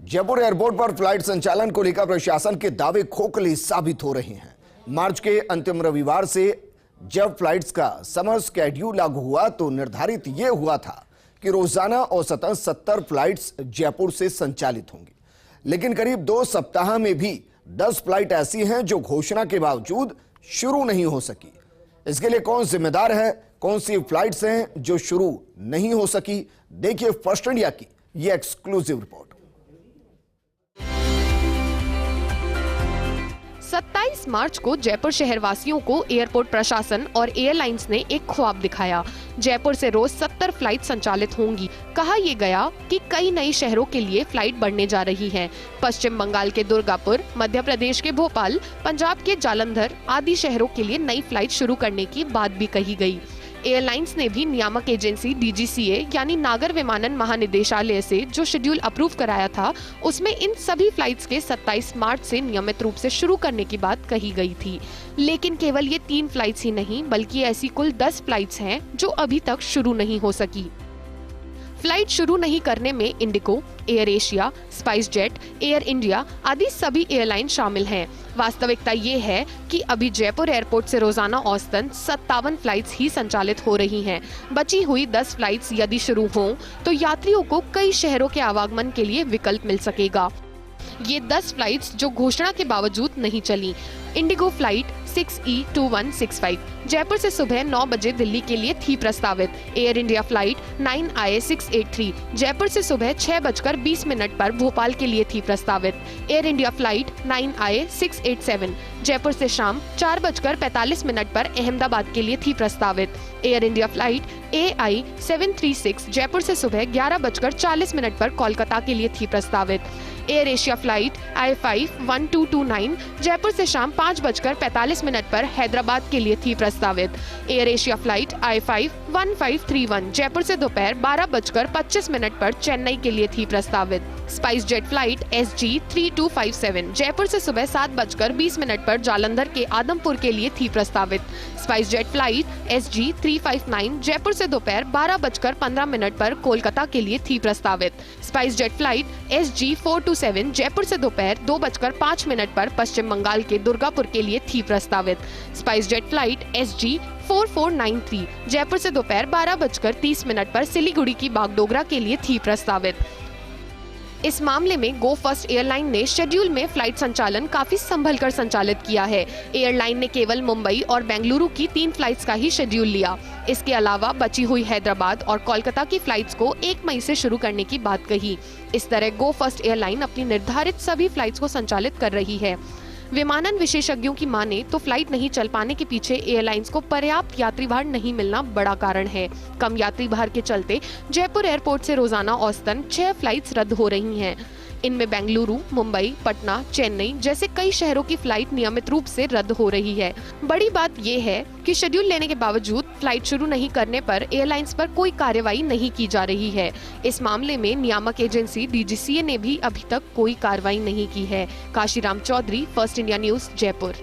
Jaipur airport पर flight संचालन को लेकर प्रशासन के दावे खोखले साबित हो रहे हैं। मार्च के अंतिम रविवार से जब फ्लाइट्स का समर स्केड्यूल लागू हुआ तो निर्धारित यह हुआ था कि रोजाना औसतन 70 फ्लाइट्स जयपुर से संचालित होंगी, लेकिन करीब 2 सप्ताह में भी 10 फ्लाइट ऐसी हैं जो घोषणा के बावजूद शुरू नहीं हो सकी। इसके लिए कौन जिम्मेदार है, कौन सी फ्लाइट्स हैं जो शुरू नहीं हो सकी, देखिए फर्स्ट इंडिया की यह एक्सक्लूसिव रिपोर्ट। 27 मार्च को जयपुर शहरवासियों को एयरपोर्ट प्रशासन और एयरलाइंस ने एक ख्वाब दिखाया। जयपुर से रोज 70 फ्लाइट संचालित होंगी। कहा यह गया कि कई नए शहरों के लिए फ्लाइट बढ़ने जा रही हैं। पश्चिम बंगाल के दुर्गापुर, मध्य प्रदेश के भोपाल, पंजाब के जालंधर आदि शहरों के लिए नई फ्लाइट शुरू करने की बात भी कही गई। एयरलाइंस ने भी नियामक एजेंसी DGCA यानी नागर विमानन महानिदेशालय से जो शेड्यूल अप्रूव कराया था, उसमें इन सभी फ्लाइट्स के 27 मार्च से नियमित रूप से शुरू करने की बात कही गई थी। लेकिन केवल ये 3 फ्लाइट्स ही नहीं बल्कि ऐसी कुल 10 फ्लाइट्स हैं जो अभी तक शुरू नहीं हो सकी। फ्लाइट शुरू नहीं करने में Indigo, air Asia, spice jet, air India आदि सभी एयरलाइन शामिल हैं। वास्तविकता ये है कि अभी जयपुर एयरपोर्ट से रोजाना औसतन 57 फ्लाइट्स ही संचालित हो रही हैं। बची हुई 10 फ्लाइट्स यदि शुरू हों तो यात्रियों को कई शहरों के आवागमन के लिए विकल्प मिल सकेगा। ये 10 फ्लाइट्स जो घोषणा के बावजूद नहीं चली। इंडिगो फ्लाइट 6E2165 जयपुर से सुबह 9 बजे दिल्ली के लिए थी प्रस्तावित। Air India flight 9IA683 Jaipur से सुबह 6:20 पर भोपाल के लिए थी प्रस्तावित। Air India flight 9IA687 Jaipur से शाम 4:45 पर अहमदाबाद के लिए थी प्रस्तावित। Air India flight AI736 Jaipur से सुबह 11:40 पर कोलकाता के लिए थी प्रस्तावित। Air Asia flight I51229 Jaipur से शाम 5:45 पर हैदराबाद के लिए थी प्रस्तावित। Air Asia flight I51531 Jaipur से दोपहर 12:25 पर चेन्नई के लिए थी प्रस्तावित। Spice jet flight SG3257 Jaipur से सुबह 7:20 पर जालंधर के आदमपुर के लिए थी प्रस्तावित। Spice jet flight SG359 Jaipur से दोपहर 12:15 पर कोलकाता के लिए थी प्रस्तावित। Spice jet flight SG427 Jaipur से दोपहर 2:05 पर पश्चिम बंगाल के दुर्गापुर के लिए थी प्रस्तावित। Spice jet flight SG4493 Jaipur से दोपहर 12:30 पर सिलीगुड़ी की बागडोगरा के लिए थी प्रस्तावित। इस मामले में गो फर्स्ट एयरलाइन ने शेड्यूल में फ्लाइट संचालन काफी संभल कर संचालित किया है। एयरलाइन ने केवल मुंबई और बेंगलुरु की 3 फ्लाइट्स का ही शेड्यूल लिया। इसके अलावा बची हुई हैदराबाद और कोलकाता की फ्लाइट्स को 1 मई से शुरू करने की बात कही। इस तरह गो फर्स्ट एयरलाइन अपनी निर्धारित सभी फ्लाइट्स को संचालित कर रही है। विमानन विशेषज्ञों की माने तो फ्लाइट नहीं चल पाने के पीछे एयरलाइंस को पर्याप्त यात्री भार नहीं मिलना बड़ा कारण है। कम यात्री भार के चलते जयपुर एयरपोर्ट से रोजाना औसतन 6 फ्लाइट्स रद्द हो रही हैं। इनमें बेंगलुरु, मुंबई, पटना, चेन्नई जैसे कई शहरों की फ्लाइट नियमित रूप से रद्द हो रही है। बड़ी बात यह है कि शेड्यूल लेने के बावजूद फ्लाइट शुरू नहीं करने पर एयरलाइंस पर कोई कार्रवाई नहीं की जा रही है। इस मामले में नियामक एजेंसी DGCA ने भी अभी तक कोई कार्रवाई नहीं की है। Kashiram Chaudhary, first India news, Jaipur.